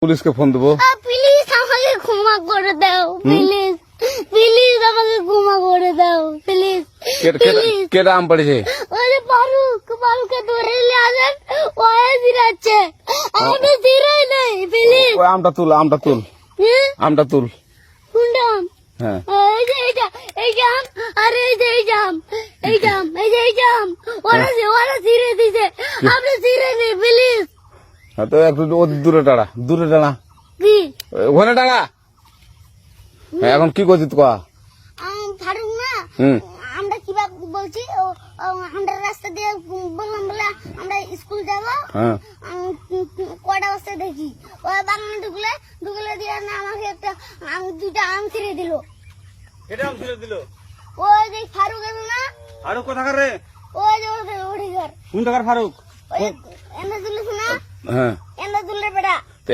পুলিশকে ফোন দেবো। প্লিজ আমাকে ক্ষমা করে দাও, প্লিজ প্লিজ আমাকে ক্ষমা করে দাও, প্লিজ প্লিজ। কেটা আম পড়েছে? ওই যে ফারুককে ধরে নিয়ে আসেন, ও জিরাচ্ছে, আমি জিরাই নাই, প্লিজ। ওই আমটা তুল, আমটা তুল, আমটা তুল। কোনটা আম? হ্যাঁ এই যে এই জাম, আর এই যে এই জাম, এই জাম, এই যে এই জাম, ওরা জিরে দিছে, আপনি জিরে নেই, প্লিজ। হ্যাঁ, তো একটু দূরে টাড়া, দূরে টাড়া, কি ওখানে টাড়া। হ্যাঁ, এখন কি করছিস তোয়া? ফারুক না, হুম আমরা কিভাবে বলছি, আমরা রাস্তা দিয়ে বললাম বলে আমরা স্কুল যাবো, হ্যাঁ কয়টা বস্তা দেখি ওই বাগানে ঢুকলে দিয়ে না আমাকে একটা দুইটা আম ছিঁড়ে দিল। এটা আম ছিঁড়ে দিল? ওই যে ফারুক আছে না, আরো কোথাকার রে? ওই যে ওঠে ঘর, কোন টাকার ফারুক? ওই এন্দা তুলিস না, হ্যাঁ, এন্দা তুলের বেটা। তো